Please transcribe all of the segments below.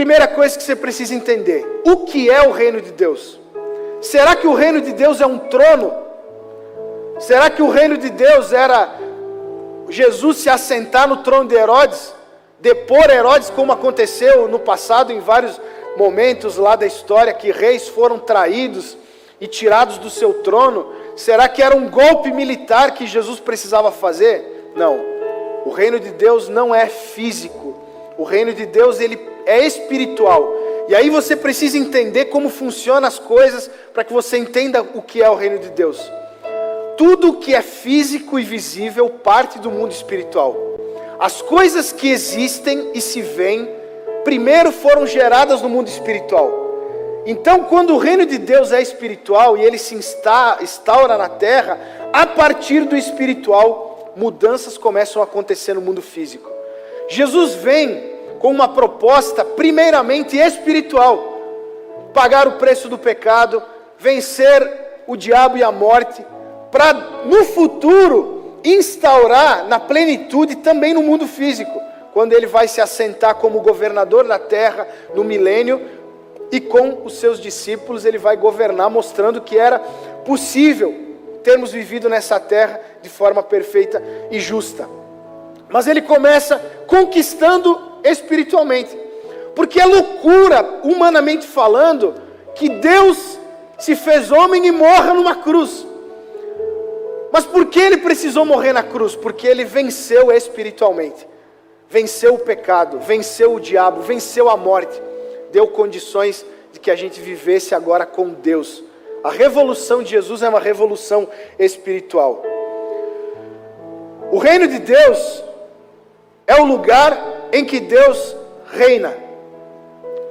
Primeira coisa que você precisa entender: o que é o reino de Deus? Será que o reino de Deus é um trono? Será que o reino de Deus era Jesus se assentar no trono de Herodes, depor Herodes, como aconteceu no passado em vários momentos lá da história, que reis foram traídos e tirados do seu trono? Será que era um golpe militar que Jesus precisava fazer? Não. O reino de Deus não é físico. O reino de Deus, ele é espiritual. E aí você precisa entender como funcionam as coisas para que você entenda o que é o reino de Deus. Tudo que é físico e visível parte do mundo espiritual. As coisas que existem e se veem, primeiro foram geradas no mundo espiritual. Então, quando o reino de Deus é espiritual e ele se instaura na terra, a partir do espiritual, mudanças começam a acontecer no mundo físico. Jesus vem com uma proposta primeiramente espiritual: pagar o preço do pecado, vencer o diabo e a morte, para no futuro instaurar na plenitude também no mundo físico, quando ele vai se assentar como governador da terra no milênio, e com os seus discípulos ele vai governar, mostrando que era possível termos vivido nessa terra de forma perfeita e justa. Mas ele começa conquistando espiritualmente, porque é loucura, humanamente falando, que Deus se fez homem e morra numa cruz. Mas por que ele precisou morrer na cruz? Porque ele venceu espiritualmente, venceu o pecado, venceu o diabo, venceu a morte, deu condições de que a gente vivesse agora com Deus. A revolução de Jesus é uma revolução espiritual. O reino de Deus é o lugar em que Deus reina.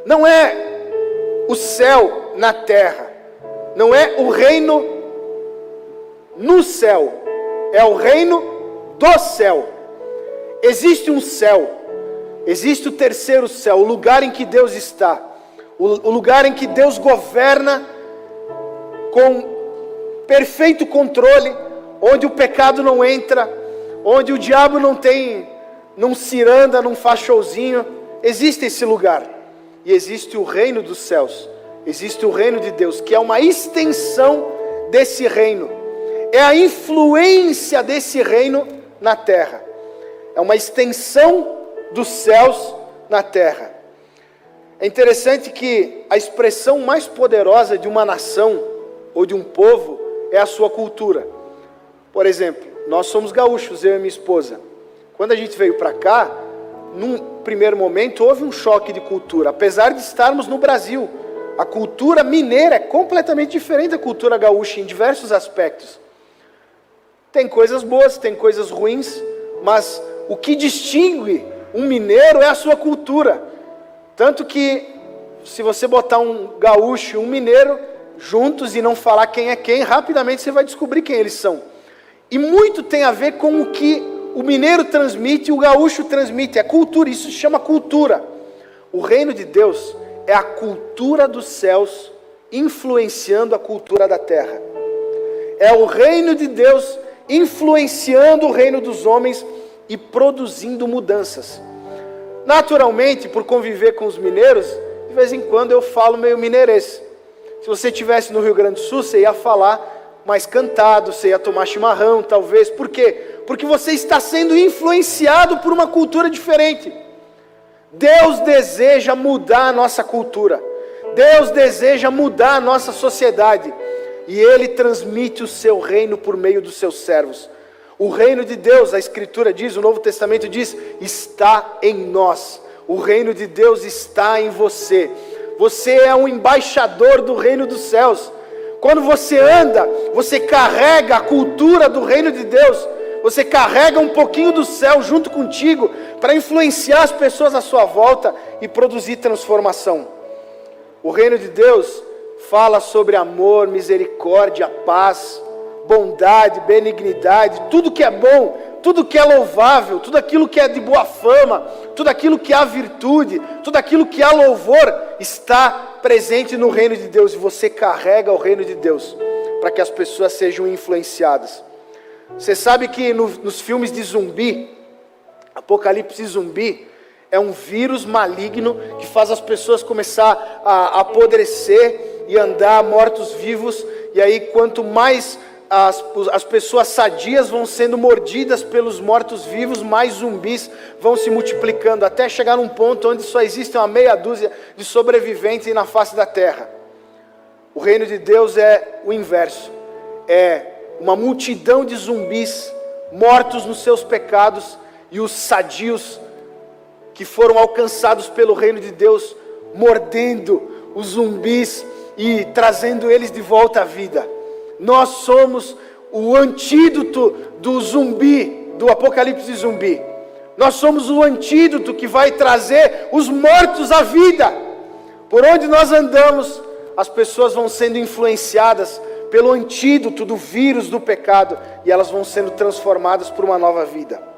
Não é o céu na terra, não é o reino no céu, é o reino do céu. Existe um céu, existe o terceiro céu, o lugar em que Deus está, o lugar em que Deus governa com perfeito controle, onde o pecado não entra, onde o diabo não ciranda, não faz showzinho. Existe esse lugar, e existe o reino dos céus, existe o reino de Deus, que é uma extensão desse reino, é a influência desse reino na terra, é uma extensão dos céus na terra. É interessante que a expressão mais poderosa de uma nação ou de um povo é a sua cultura. Por exemplo, nós somos gaúchos, eu e minha esposa. Quando a gente veio para cá, num primeiro momento houve um choque de cultura. Apesar de estarmos no Brasil, a cultura mineira é completamente diferente da cultura gaúcha em diversos aspectos. Tem coisas boas, tem coisas ruins, mas o que distingue um mineiro é a sua cultura. Tanto que, se você botar um gaúcho e um mineiro juntos e não falar quem é quem, rapidamente você vai descobrir quem eles são. E muito tem a ver com o que o mineiro transmite e o gaúcho transmite. É cultura, isso se chama cultura. O reino de Deus é a cultura dos céus influenciando a cultura da terra. É o reino de Deus influenciando o reino dos homens e produzindo mudanças. Naturalmente, por conviver com os mineiros, de vez em quando eu falo meio mineirês. Se você estivesse no Rio Grande do Sul, você ia falar mais cantado, você ia tomar chimarrão, talvez. Por quê? Porque você está sendo influenciado por uma cultura diferente. Deus deseja mudar a nossa cultura. Deus deseja mudar a nossa sociedade. E Ele transmite o seu reino por meio dos seus servos. O reino de Deus, a Escritura diz, o Novo Testamento diz, está em nós. O reino de Deus está em você. Você é um embaixador do reino dos céus. Quando você anda, você carrega a cultura do reino de Deus. Você carrega um pouquinho do céu junto contigo para influenciar as pessoas à sua volta e produzir transformação. O reino de Deus fala sobre amor, misericórdia, paz, bondade, benignidade, tudo que é bom, tudo que é louvável, tudo aquilo que é de boa fama, tudo aquilo que há virtude, tudo aquilo que há louvor, está presente no reino de Deus, e você carrega o reino de Deus, para que as pessoas sejam influenciadas. Você sabe que nos filmes de zumbi, Apocalipse zumbi, é um vírus maligno que faz as pessoas começar a apodrecer e andar mortos-vivos. E aí quanto mais as pessoas sadias vão sendo mordidas pelos mortos-vivos, mais zumbis vão se multiplicando, até chegar num ponto onde só existe uma meia dúzia de sobreviventes na face da terra. O reino de Deus é o inverso. É uma multidão de zumbis mortos nos seus pecados, e os sadios que foram alcançados pelo reino de Deus, mordendo os zumbis e trazendo eles de volta à vida. Nós somos o antídoto do zumbi, do apocalipse zumbi. Nós somos o antídoto que vai trazer os mortos à vida. Por onde nós andamos, as pessoas vão sendo influenciadas pelo antídoto do vírus do pecado, e elas vão sendo transformadas por uma nova vida.